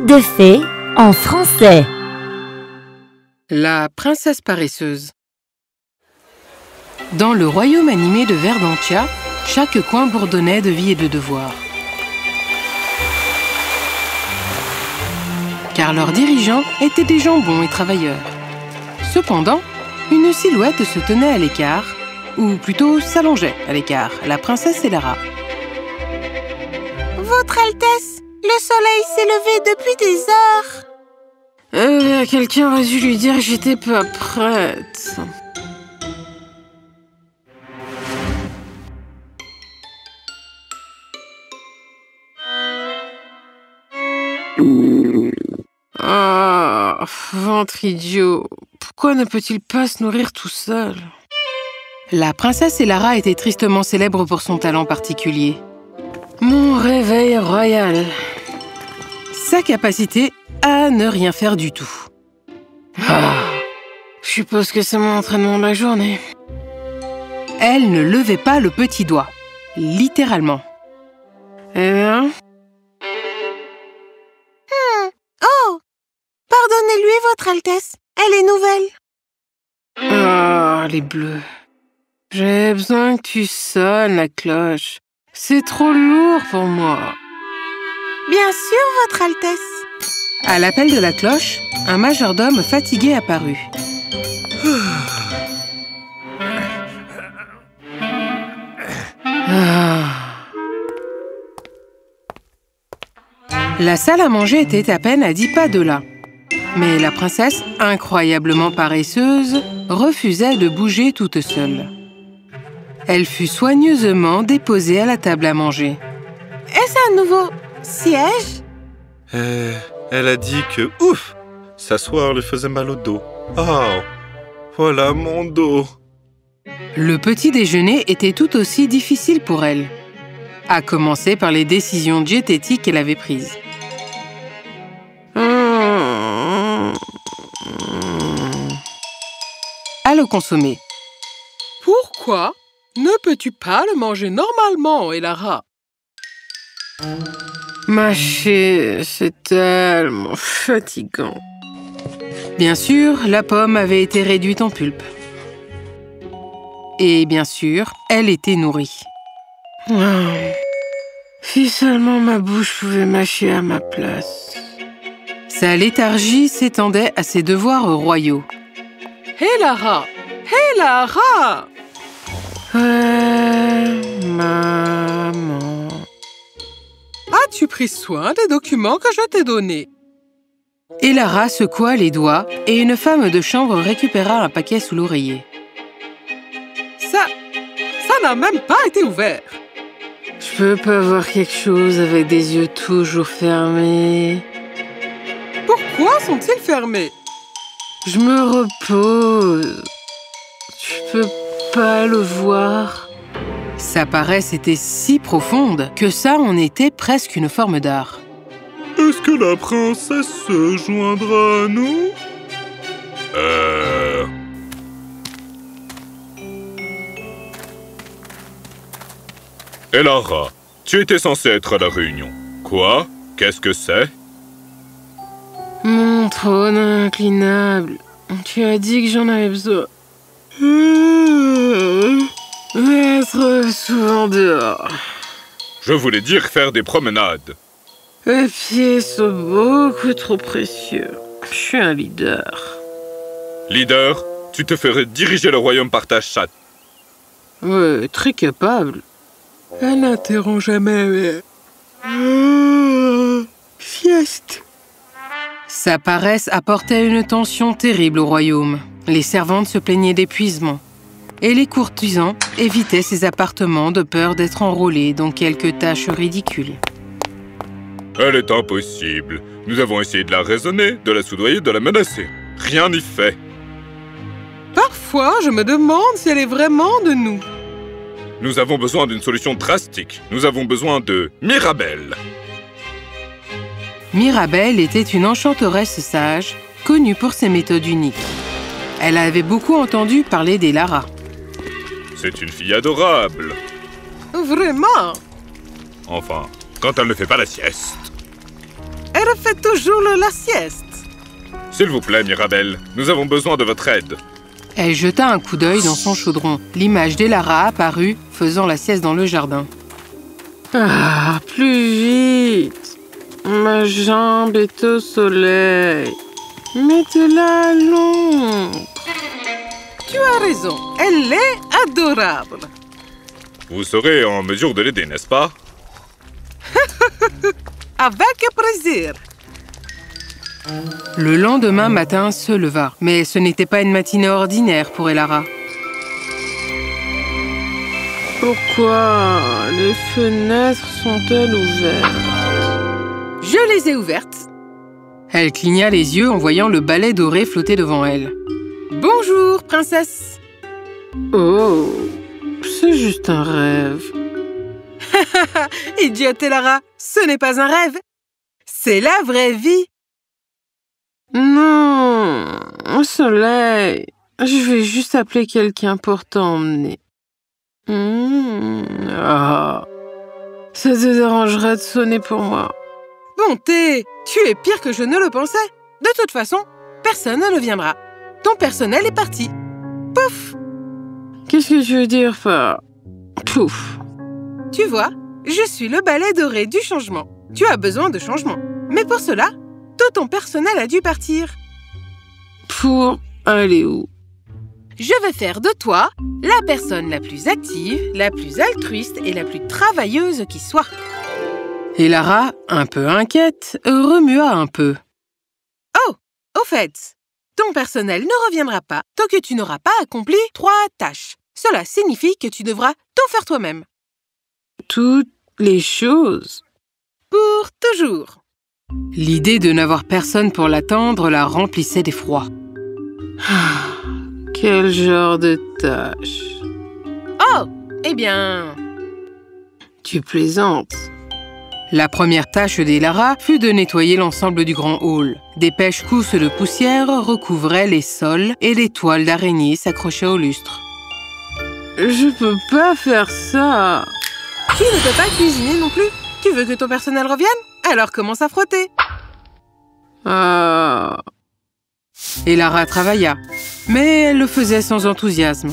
Conte de fées en français. La princesse paresseuse. Dans le royaume animé de Verdantia, chaque coin bourdonnait de vie et de devoirs. Car leurs dirigeants étaient des gens bons et travailleurs. Cependant, une silhouette se tenait à l'écart, ou plutôt s'allongeait à l'écart, la princesse Elara. Votre Altesse, le soleil s'est levé depuis des heures. Quelqu'un aurait dû lui dire que j'étais pas prête. Ah, ventre idiot. Pourquoi ne peut-il pas se nourrir tout seul? La princesse Elara était tristement célèbre pour son talent particulier. Mon réveil royal. Sa capacité à ne rien faire du tout. Je suppose que c'est mon entraînement de la journée. Elle ne levait pas le petit doigt, littéralement. Eh bien... Oh! Pardonnez-lui, Votre Altesse. Elle est nouvelle. Ah, les bleus. J'ai besoin que tu sonnes la cloche. C'est trop lourd pour moi. Bien sûr, Votre Altesse. À l'appel de la cloche, un majordome fatigué apparut. La salle à manger était à peine à 10 pas de là. Mais la princesse, incroyablement paresseuse, refusait de bouger toute seule. Elle fut soigneusement déposée à la table à manger. Est-ce un nouveau siège? Elle a dit que, ouf, s'asseoir lui faisait mal au dos. Oh, voilà mon dos. Le petit déjeuner était tout aussi difficile pour elle, à commencer par les décisions diététiques qu'elle avait prises. À le consommer. Pourquoi ne peux-tu pas le manger normalement, Elara? Mâcher, c'est tellement fatigant. Bien sûr, la pomme avait été réduite en pulpe. Et bien sûr, elle était nourrie. Si seulement ma bouche pouvait mâcher à ma place. Sa léthargie s'étendait à ses devoirs royaux. Elara! Elara! Maman. As-tu pris soin des documents que je t'ai donnés? Elara secoua les doigts et une femme de chambre récupéra un paquet sous l'oreiller. Ça n'a même pas été ouvert. Je peux pas voir quelque chose avec des yeux toujours fermés. Pourquoi sont-ils fermés? Je me repose. Tu peux pas le voir. Sa paresse était si profonde que ça en était presque une forme d'art. Est-ce que la princesse se joindra à nous? Elara, tu étais censée être à la réunion. Quoi? Qu'est-ce que c'est? Mon trône inclinable. Tu as dit que j'en avais besoin. Être souvent dehors. Je voulais dire faire des promenades. Les pieds sont beaucoup trop précieux. Je suis un leader. Leader, tu te ferais diriger le royaume par ta chatte. Ouais, très capable. Elle n'interrompt jamais. Fieste. Sa paresse apportait une tension terrible au royaume. Les servantes se plaignaient d'épuisement. Et les courtisans évitaient ses appartements de peur d'être enrôlés dans quelques tâches ridicules. Elle est impossible. Nous avons essayé de la raisonner, de la soudoyer, de la menacer. Rien n'y fait. Parfois, je me demande si elle est vraiment de nous. Nous avons besoin d'une solution drastique. Nous avons besoin de Mirabelle. Mirabelle était une enchanteresse sage, connue pour ses méthodes uniques. Elle avait beaucoup entendu parler d'Elara. C'est une fille adorable. Vraiment? Enfin, quand elle ne fait pas la sieste. mère fait toujours la sieste. S'il vous plaît, Mirabelle, nous avons besoin de votre aide. Elle jeta un coup d'œil dans son chaudron. L'image d'Elara apparut, faisant la sieste dans le jardin. Ah, plus vite! Ma jambe est au soleil. Mettez-la à l'ombre. Tu as raison, elle est adorable. Vous serez en mesure de l'aider, n'est-ce pas? Avec plaisir. Le lendemain matin se leva, mais ce n'était pas une matinée ordinaire pour Elara. Pourquoi les fenêtres sont-elles ouvertes? Je les ai ouvertes. Elle cligna les yeux en voyant le balai doré flotter devant elle. Bonjour, princesse. Oh, c'est juste un rêve. Idiote Elara, ce n'est pas un rêve. C'est la vraie vie. Non, au soleil, je vais juste appeler quelqu'un pour t'emmener. Ah, ça te dérangerait de sonner pour moi? Bonté, tu es pire que je ne le pensais. De toute façon, personne ne viendra. Ton personnel est parti. Pouf! Qu'est-ce que tu veux dire par pouf? Tu vois, je suis le balai doré du changement. Tu as besoin de changement. Mais pour cela, tout ton personnel a dû partir. Pour aller où? Je vais faire de toi la personne la plus active, la plus altruiste et la plus travailleuse qui soit. Elara, un peu inquiète, remua un peu. Oh, au fait, ton personnel ne reviendra pas tant que tu n'auras pas accompli 3 tâches. Cela signifie que tu devras tout faire toi-même. Toutes les choses? Pour toujours. L'idée de n'avoir personne pour l'attendre la remplissait d'effroi. Quel genre de tâche? Oh, eh bien... Tu plaisantes. La première tâche d'Elara fut de nettoyer l'ensemble du grand hall. D'épaisses cousses de poussière recouvraient les sols et les toiles d'araignée s'accrochaient au lustre. Je peux pas faire ça. Tu ne peux pas cuisiner non plus. Tu veux que ton personnel revienne? Alors commence à frotter. Ah. Elara travailla, mais elle le faisait sans enthousiasme.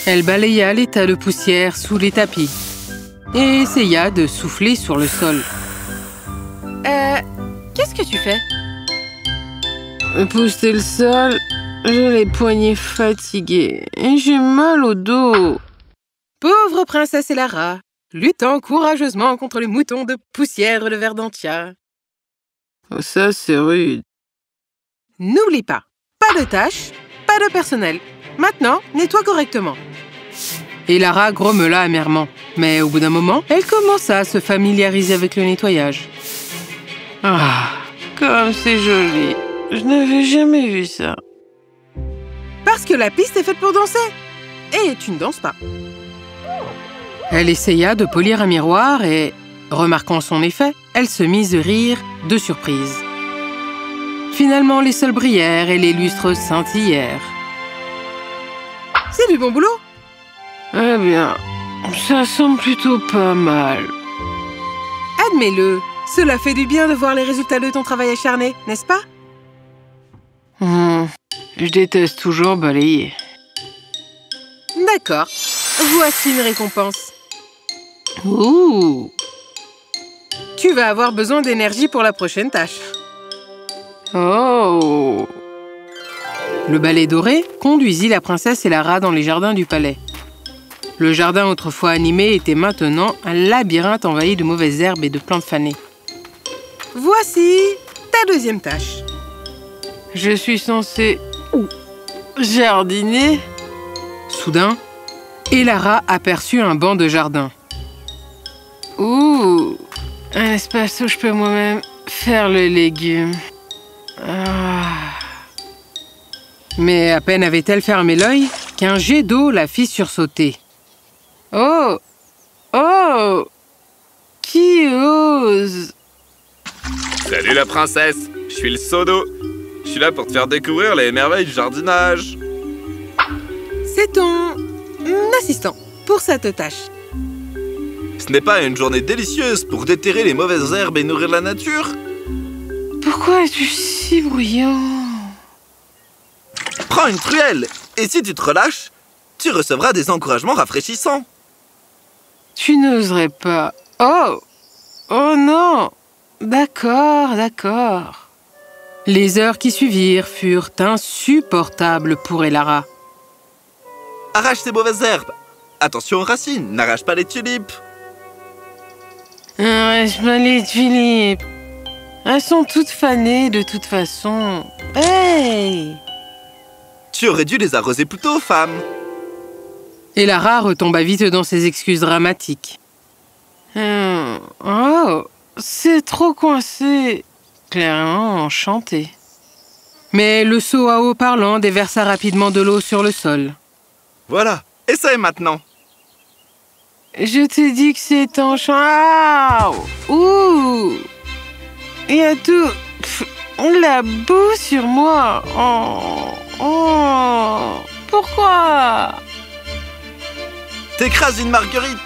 Elle balaya les tas de poussière sous les tapis et essaya de souffler sur le sol. Qu'est-ce que tu fais? Pousser le sol, j'ai les poignets fatigués et j'ai mal au dos. Pauvre princesse Elara, luttant courageusement contre les moutons de poussière de Verdantia. Oh, ça, c'est rude. N'oublie pas, pas de tâches, pas de personnel. Maintenant, nettoie correctement. Elara grommela amèrement, mais au bout d'un moment, elle commença à se familiariser avec le nettoyage. Ah, comme c'est joli. Je n'avais jamais vu ça. Parce que la piste est faite pour danser. Et tu ne danses pas. Elle essaya de polir un miroir et, remarquant son effet, elle se mit à rire de surprise. Finalement, les sols brillèrent et les lustres scintillèrent. C'est du bon boulot. Eh bien, ça semble plutôt pas mal. Admets-le, cela fait du bien de voir les résultats de ton travail acharné, n'est-ce pas? Je déteste toujours balayer. D'accord, voici une récompense. Ouh! Tu vas avoir besoin d'énergie pour la prochaine tâche. Oh! Le balai doré conduisit la princesse Elara dans les jardins du palais. Le jardin autrefois animé était maintenant un labyrinthe envahi de mauvaises herbes et de plantes fanées. Voici ta deuxième tâche. Je suis censée jardiner. Soudain, Elara aperçut un banc de jardin. Ouh, un espace où je peux moi-même faire les légumes. Ah. Mais à peine avait-elle fermé l'œil qu'un jet d'eau la fit sursauter. Oh! Oh! Qui ose? Salut la princesse, je suis le seau d'eau. Je suis là pour te faire découvrir les merveilles du jardinage. C'est ton assistant pour cette tâche. Ce n'est pas une journée délicieuse pour déterrer les mauvaises herbes et nourrir la nature? Pourquoi es-tu si bruyant? Prends une truelle, et si tu te relâches, tu recevras des encouragements rafraîchissants. Tu n'oserais pas. Oh! Oh non! D'accord, d'accord. Les heures qui suivirent furent insupportables pour Elara. Arrache ces mauvaises herbes. Attention aux racines, n'arrache pas les tulipes. Arrache pas les tulipes. Elles sont toutes fanées de toute façon. Hey! Tu aurais dû les arroser plus tôt, femme. Elara retomba vite dans ses excuses dramatiques. Oh, c'est trop coincé. Clairement enchanté. Mais le seau à eau parlant déversa rapidement de l'eau sur le sol. Voilà, essaye maintenant. Je t'ai dit que c'est enchanté. Ouh! Il y a tout la boue sur moi. Oh. Pourquoi? T'écrases une marguerite.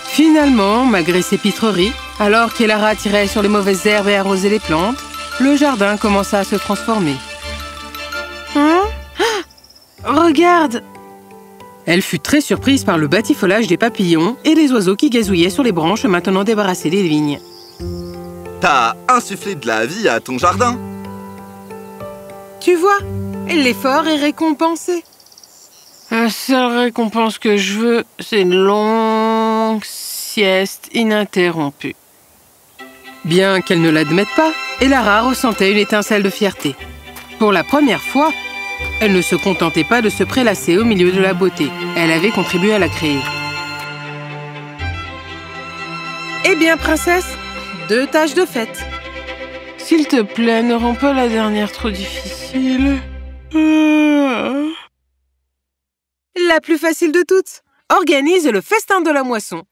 Finalement, malgré ses pitreries, alors qu'Elara tirait sur les mauvaises herbes et arrosait les plantes, le jardin commença à se transformer. Hein? Regarde! Elle fut très surprise par le batifolage des papillons et des oiseaux qui gazouillaient sur les branches maintenant débarrassées des vignes. T'as insufflé de la vie à ton jardin. Tu vois, l'effort est récompensé. La seule récompense que je veux, c'est une longue sieste ininterrompue. Bien qu'elle ne l'admette pas, Elara ressentait une étincelle de fierté. Pour la première fois, elle ne se contentait pas de se prélasser au milieu de la beauté. Elle avait contribué à la créer. Eh bien, princesse, 2 tâches de fête. S'il te plaît, ne rends pas la dernière trop difficile. La plus facile de toutes. Organise le festin de la moisson.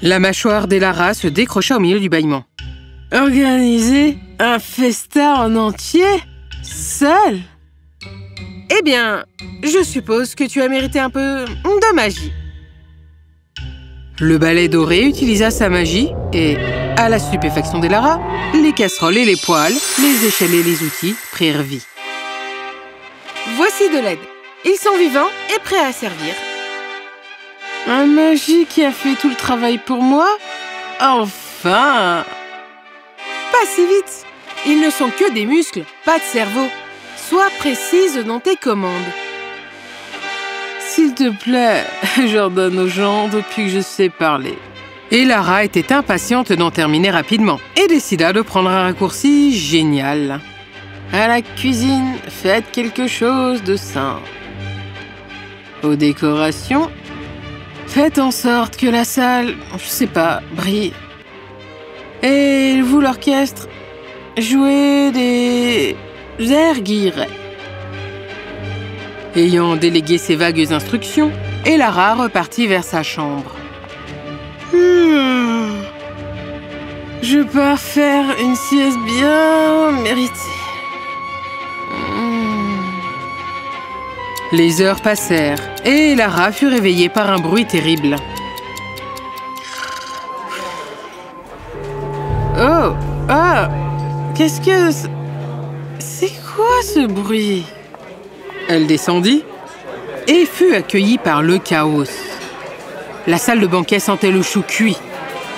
La mâchoire d'Elara se décrocha au milieu du bâillement. Organiser un festin en entier? Seul? Eh bien, je suppose que tu as mérité un peu de magie. Le balai doré utilisa sa magie et, à la stupéfaction d'Elara, les casseroles et les poêles, les échelles et les outils prirent vie. Voici de l'aide. Ils sont vivants et prêts à servir. Un magie qui a fait tout le travail pour moi? Enfin! Pas si vite. Ils ne sont que des muscles, pas de cerveau. Sois précise dans tes commandes. S'il te plaît, j'ordonne aux gens depuis que je sais parler. Elara était impatiente d'en terminer rapidement et décida de prendre un raccourci génial. À la cuisine, faites quelque chose de simple. Aux décorations, faites en sorte que la salle, je sais pas, brille. Et vous, l'orchestre, jouez des airs guillerets. Ayant délégué ses vagues instructions, Elara repartit vers sa chambre. Je pars faire une sieste bien méritée. Les heures passèrent et Elara fut réveillée par un bruit terrible. Oh! Ah! Qu'est-ce que... C'est quoi ce bruit? Elle descendit et fut accueillie par le chaos. La salle de banquet sentait le chou cuit.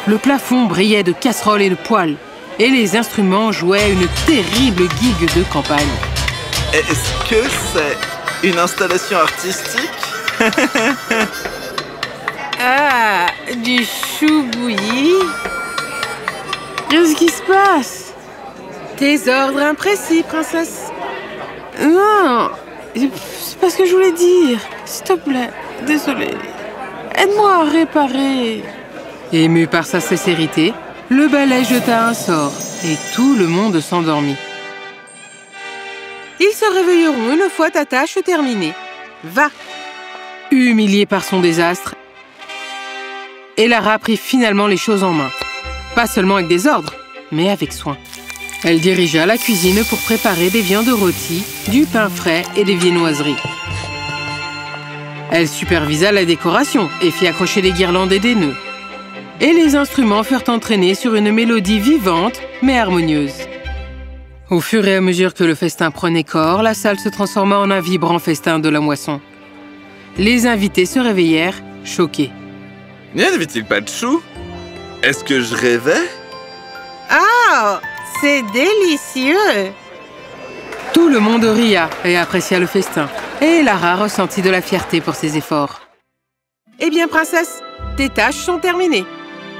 Le plafond brillait de casseroles et de poêles. Et les instruments jouaient une terrible gigue de campagne. Est-ce que c'est une installation artistique? Ah, du chou bouilli? Qu'est-ce qui se passe? Tes ordres imprécis, princesse. Non, c'est pas ce que je voulais dire. S'il te plaît, désolée. Aide-moi à réparer. Ému par sa sincérité, le balai jeta un sort et tout le monde s'endormit. Ils se réveilleront une fois ta tâche terminée. Va. Humiliée par son désastre, Elara prit finalement les choses en main. Pas seulement avec des ordres, mais avec soin. Elle dirigea la cuisine pour préparer des viandes rôties, du pain frais et des viennoiseries. Elle supervisa la décoration et fit accrocher des guirlandes et des nœuds. et les instruments furent entraînés sur une mélodie vivante mais harmonieuse. Au fur et à mesure que le festin prenait corps, la salle se transforma en un vibrant festin de la moisson. Les invités se réveillèrent, choqués. N'y avait-il pas de choux? Est-ce que je rêvais? Oh, c'est délicieux! Tout le monde ria et apprécia le festin, et Lara ressentit de la fierté pour ses efforts. Eh bien, princesse, tes tâches sont terminées.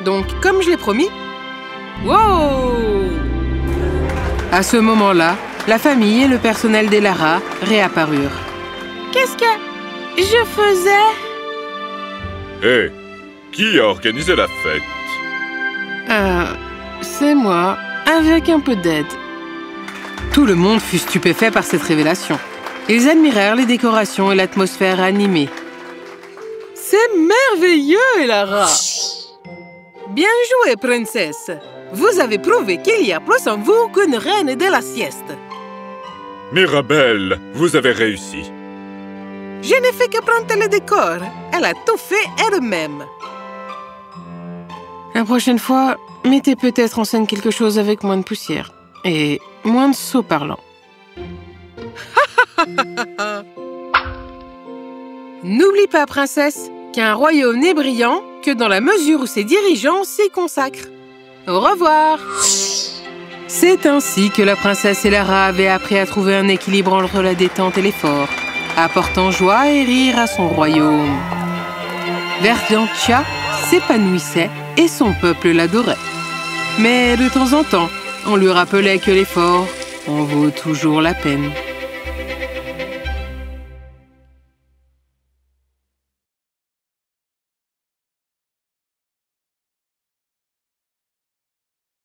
Donc, comme je l'ai promis... Wow! À ce moment-là, la famille et le personnel des Lara réapparurent. Qu'est-ce que je faisais? Hé, qui a organisé la fête? C'est moi, avec un peu d'aide. Tout le monde fut stupéfait par cette révélation. Ils admirèrent les décorations et l'atmosphère animée. C'est merveilleux, Elara! Bien joué, princesse! Vous avez prouvé qu'il y a plus en vous qu'une reine de la sieste. Mirabelle, vous avez réussi. Je n'ai fait que prendre le décor. Elle a tout fait elle-même. La prochaine fois, mettez peut-être en scène quelque chose avec moins de poussière et moins de sauts parlants. N'oublie pas, princesse, qu'un royaume n'est brillant que dans la mesure où ses dirigeants s'y consacrent. Au revoir! C'est ainsi que la princesse et Lara avaient appris à trouver un équilibre entre la détente et l'effort, apportant joie et rire à son royaume. Verdantia s'épanouissait et son peuple l'adorait. Mais de temps en temps, on lui rappelait que l'effort en vaut toujours la peine.